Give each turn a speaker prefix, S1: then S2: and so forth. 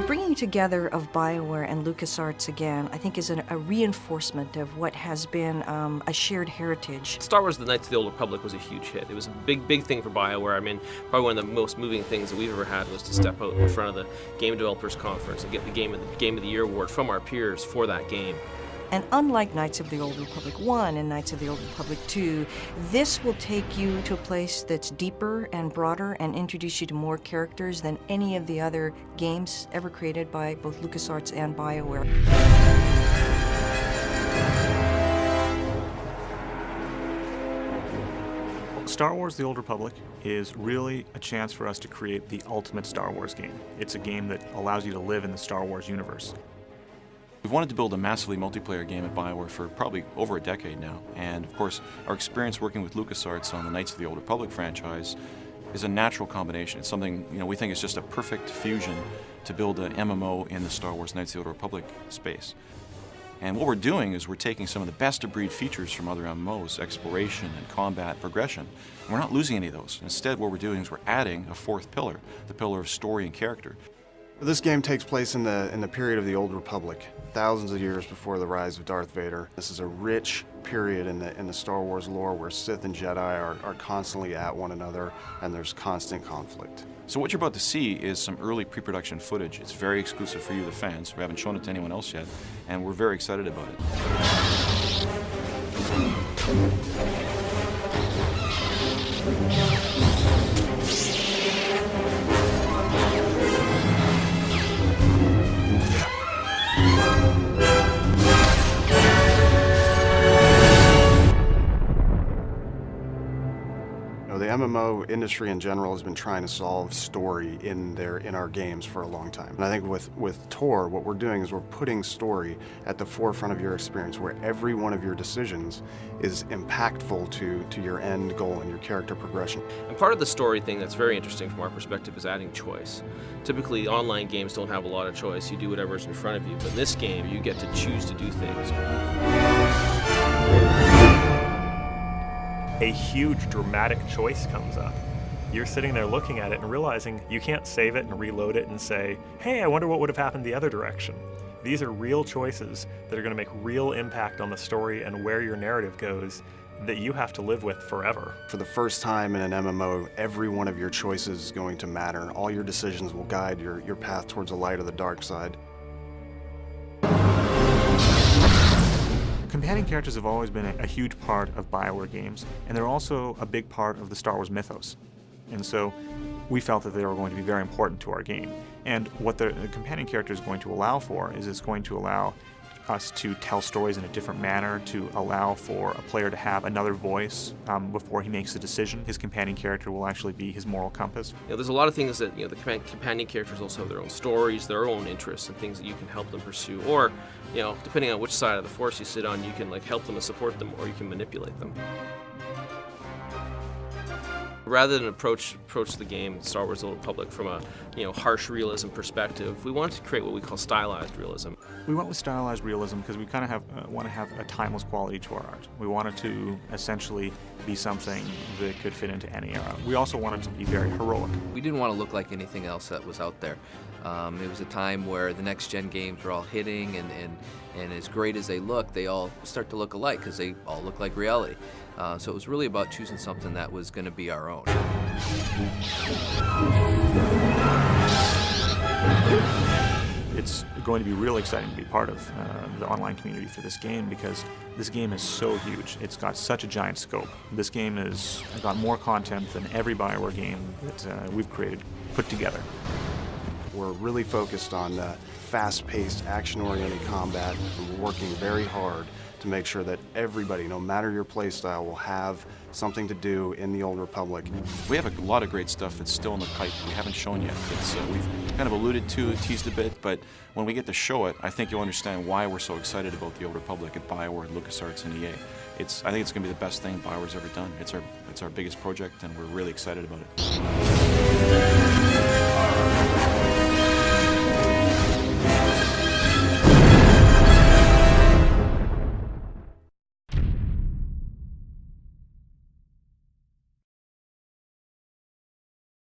S1: bringing together of BioWare and LucasArts again, I think is a reinforcement of what has been a shared heritage.
S2: Star Wars: The Knights of the Old Republic was a huge hit. It was a big thing for BioWare. I mean, probably one of the most moving things that we've ever had was to step out in front of the Game Developers Conference and get the Game of the Year award from our peers for that game.
S1: And unlike Knights of the Old Republic 1 and Knights of the Old Republic 2, this will take you to a place that's deeper and broader and introduce you to more characters than any of the other games ever created by both LucasArts and BioWare.
S3: Star Wars: The Old Republic is really a chance for us to create the ultimate Star Wars game. It's a game that allows you to live in the Star Wars universe.
S4: We've wanted to build a massively multiplayer game at BioWare for probably over a decade now, and of course our experience working with LucasArts on the Knights of the Old Republic franchise is a natural combination. It's something we think is just a perfect fusion to build an MMO in the Star Wars Knights of the Old Republic space. And what we're doing is we're taking some of the best-of-breed features from other MMOs, exploration and combat progression, and we're not losing any of those. Instead, what we're doing is we're adding a fourth pillar, the pillar of story and character.
S5: This game takes place in the period of the Old Republic, thousands of years before the rise of Darth Vader. This is a rich period in the Star Wars lore where Sith and Jedi are constantly at one another and there's constant conflict.
S4: So what you're about to see is some early pre-production footage. It's very exclusive for you, the fans. We haven't shown it to anyone else yet, and we're very excited about it.
S5: The MMO industry in general has been trying to solve story in our games for a long time. And I think with Tor, what we're doing is we're putting story at the forefront of your experience, where every one of your decisions is impactful to your end goal and your character progression.
S2: And part of the story thing that's very interesting from our perspective is adding choice. Typically, online games don't have a lot of choice. You do whatever's in front of you. But in this game, you get to choose to do things.
S3: A huge dramatic choice comes up. You're sitting there looking at it and realizing you can't save it and reload it and say, hey, I wonder what would have happened the other direction. These are real choices that are going to make real impact on the story and where your narrative goes that you have to live with forever.
S5: For the first time in an MMO, every one of your choices is going to matter. All your decisions will guide your path towards the light or the dark side.
S3: Companion characters have always been a huge part of BioWare games, and they're also a big part of the Star Wars mythos. And so we felt that they were going to be very important to our game. And what the companion character is going to allow for is it's going to allow us to tell stories in a different manner, to allow for a player to have another voice before he makes a decision. His companion character will actually be his moral compass.
S2: There's a lot of things that the companion characters also have their own stories, their own interests, and things that you can help them pursue. Or, depending on which side of the Force you sit on, you can help them and support them, or you can manipulate them. Rather than approach the game, Star Wars: The Old Republic, from a harsh realism perspective, we wanted to create what we call stylized realism.
S3: We went with stylized realism because we kind of want to have a timeless quality to our art. We wanted to essentially be something that could fit into any era. We also wanted to be very heroic.
S6: We didn't want to look like anything else that was out there. It was a time where the next-gen games were all hitting, and as great as they look, they all start to look alike because they all look like reality. So it was really about choosing something that was going to be our own.
S3: It's going to be really exciting to be part of the online community for this game because this game is so huge. It's got such a giant scope. This game has got more content than every BioWare game that we've created put together.
S5: We're really focused on fast-paced, action-oriented combat, and we're working very hard to make sure that everybody, no matter your playstyle, will have something to do in the Old Republic.
S4: We have a lot of great stuff that's still in the pipe we haven't shown yet. We've kind of alluded to, teased a bit, but when we get to show it, I think you'll understand why we're so excited about the Old Republic at BioWare, LucasArts, and EA. I think it's going to be the best thing BioWare's ever done. It's our biggest project, and we're really excited about it.